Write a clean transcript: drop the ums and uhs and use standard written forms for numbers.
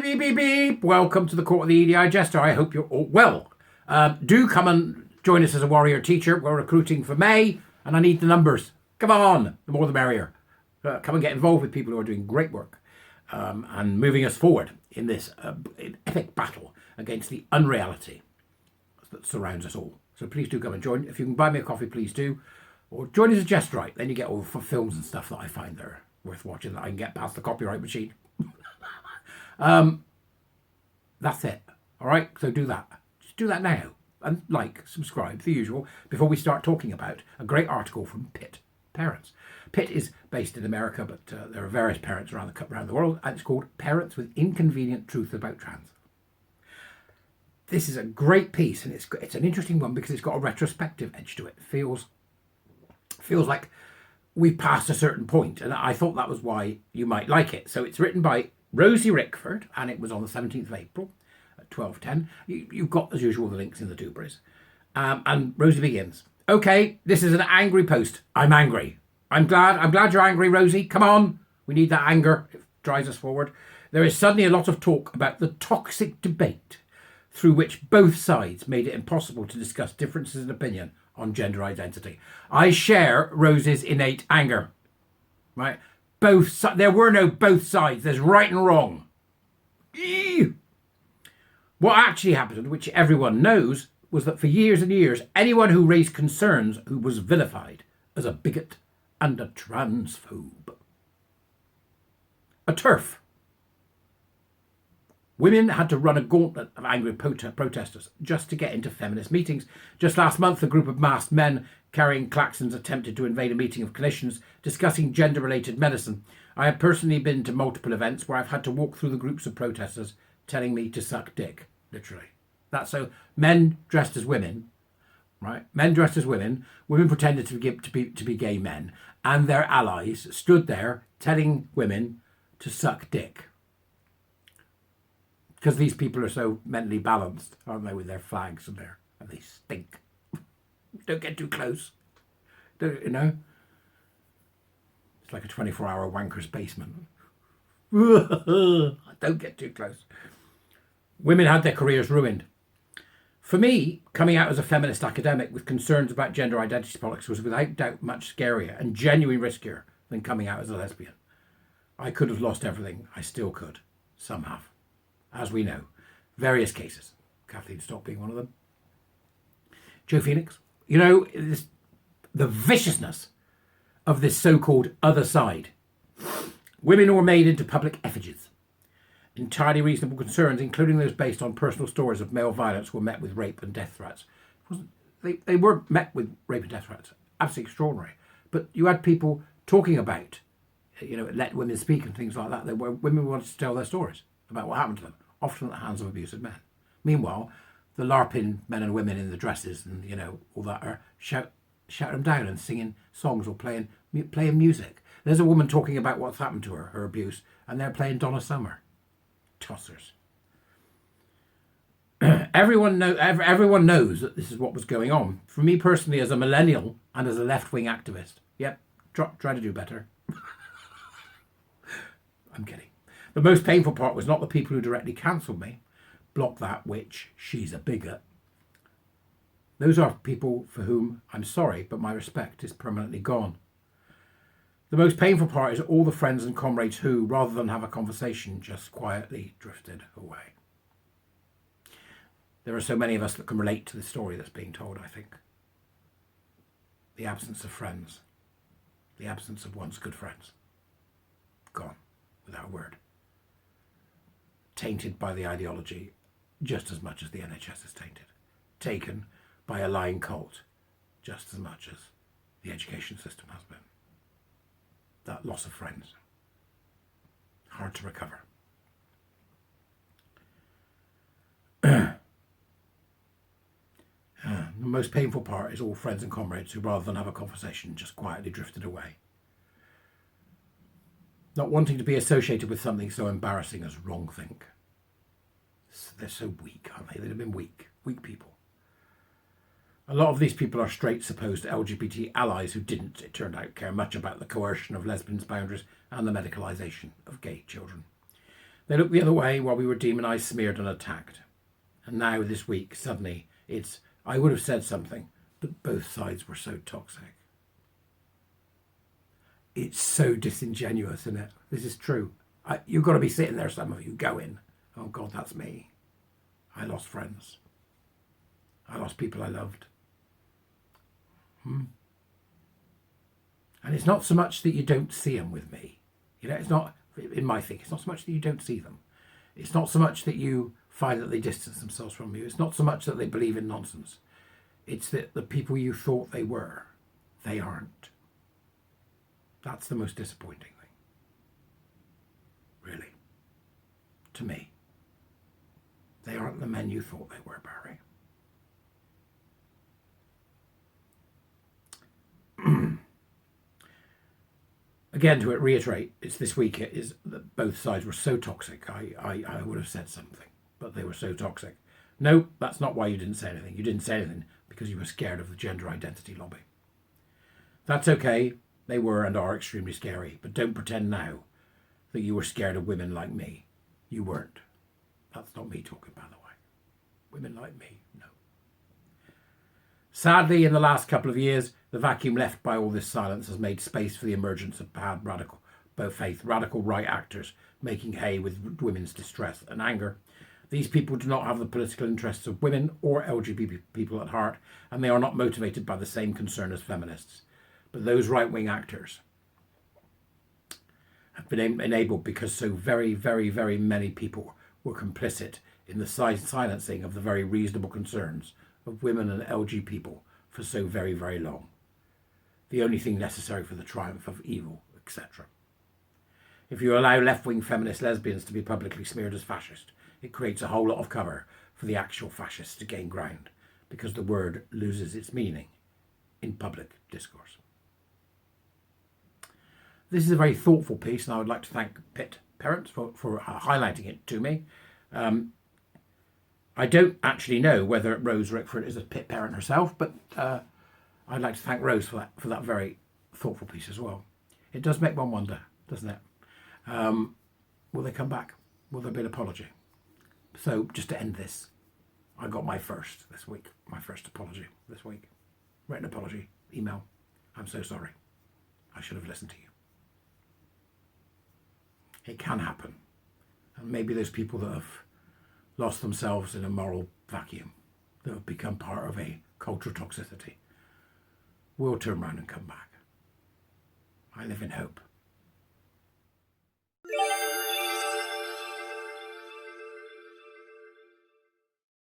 Beep, beep, beep, beep. Welcome to the court of the Edijester. I hope you're all well. Do come and join us as a warrior teacher. We're recruiting for May, and I need the numbers. Come on, the more the merrier. Come and get involved with people who are doing great work and moving us forward in this epic battle against the unreality that surrounds us all. So please do come and join. If you can buy me a coffee, please do. Or join us at Just Right. Then you get all the films and stuff that I find they're worth watching, that I can get past the copyright machine. That's it. All right, so do that. Just do that now. And subscribe, the usual, before we start talking about a great article from Pitt Parents. Pitt is based in America, but there are various parents around the world, and it's called Parents with Inconvenient Truth About Trans. This is a great piece, and it's an interesting one because it's got a retrospective edge to it. It feels like we've passed a certain point, and I thought that was why you might like it. So it's written by Rosie Rickford, and it was on the 17th of April at 12:10. You've got, as usual, the links in the Dubras. And Rosie begins. Okay, this is an angry post. I'm angry. I'm glad you're angry, Rosie. Come on. We need that anger. It drives us forward. There is suddenly a lot of talk about the toxic debate through which both sides made it impossible to discuss differences in opinion on gender identity. I share Rosie's innate anger. Right? There were no both sides. There's right and wrong. Eew. What actually happened, which everyone knows, was that for years and years, anyone who raised concerns who was vilified as a bigot and a transphobe. A TERF. Women had to run a gauntlet of angry protesters just to get into feminist meetings. Just last month, a group of masked men carrying klaxons attempted to invade a meeting of clinicians discussing gender-related medicine. I have personally been to multiple events where I've had to walk through the groups of protesters telling me to suck dick, literally. That's so men dressed as women, right? Men dressed as women pretended to be gay men, and their allies stood there telling women to suck dick. Because these people are so mentally balanced, aren't they, with their flags and they stink. Don't get too close. You know? It's like a 24-hour wanker's basement. Don't get too close. Women had their careers ruined. For me, coming out as a feminist academic with concerns about gender identity politics was without doubt much scarier and genuinely riskier than coming out as a lesbian. I could have lost everything. I still could. Some have. As we know, various cases. Kathleen Stock being one of them. Joe Phoenix. You know, the viciousness of this so-called other side. Women were made into public effigies. Entirely reasonable concerns, including those based on personal stories of male violence, were met with rape and death threats. They were met with rape and death threats. Absolutely extraordinary. But you had people talking about, let women speak and things like that. Women wanted to tell their stories about what happened to them, often at the hands of abusive men. Meanwhile, the LARPing men and women in the dresses and, all that are shouting them down and singing songs or playing music. There's a woman talking about what's happened to her abuse, and they're playing Donna Summer. Tossers. Everyone knows that this is what was going on. For me personally, as a millennial and as a left-wing activist, try to do better. I'm kidding. The most painful part was not the people who directly cancelled me. Block that witch, she's a bigot. Those are people for whom I'm sorry, but my respect is permanently gone. The most painful part is all the friends and comrades who, rather than have a conversation, just quietly drifted away. There are so many of us that can relate to the story that's being told, I think. The absence of friends. The absence of once good friends. Gone, without a word. Tainted by the ideology just as much as the NHS is tainted. Taken by a lying cult just as much as the education system has been. That loss of friends. Hard to recover. The most painful part is all friends and comrades who, rather than have a conversation, just quietly drifted away. Not wanting to be associated with something so embarrassing as wrongthink. They're so weak, aren't they? They've been weak people. A lot of these people are straight supposed LGBT allies who didn't, it turned out, care much about the coercion of lesbians' boundaries and the medicalisation of gay children. They looked the other way while we were demonised, smeared and attacked. And now this week, suddenly, it's, I would have said something, but both sides were so toxic. It's so disingenuous, isn't it? This is true. You've got to be sitting there, some of you, going, oh God, that's me. I lost friends. I lost people I loved. And it's not so much that you don't see them with me. You know, it's not, in my thing, it's not so much that you don't see them. It's not so much that you find that they distance themselves from you. It's not so much that they believe in nonsense. It's that the people you thought they were, they aren't. That's the most disappointing thing. Really. To me. They aren't the men you thought they were, Barry. Again, to reiterate, it's this week, it is that both sides were so toxic. I would have said something, but they were so toxic. No, that's not why you didn't say anything. You didn't say anything because you were scared of the gender identity lobby. That's okay. They were and are extremely scary, but don't pretend now that you were scared of women like me. You weren't. That's not me talking, by the way. Women like me, no. Sadly, in the last couple of years, the vacuum left by all this silence has made space for the emergence of bad radical, both radical right actors making hay with women's distress and anger. These people do not have the political interests of women or LGBT people at heart, and they are not motivated by the same concern as feminists. But those right-wing actors have been enabled because so very, very, very many people were complicit in the silencing of the very reasonable concerns of women and LGBT people for so very, very long. The only thing necessary for the triumph of evil, etc. If you allow left-wing feminist lesbians to be publicly smeared as fascist, it creates a whole lot of cover for the actual fascists to gain ground, because the word loses its meaning in public discourse. This is a very thoughtful piece, and I would like to thank Pitt Parents for highlighting it to me. I don't actually know whether Rose Rickford is a Pitt parent herself, but I'd like to thank Rose for that very thoughtful piece as well. It does make one wonder, doesn't it? Will they come back? Will there be an apology? So just to end this, I got my first apology this week. Written apology, email. I'm so sorry. I should have listened to you. It can happen. And maybe those people that have lost themselves in a moral vacuum, that have become part of a cultural toxicity, will turn around and come back. I live in hope.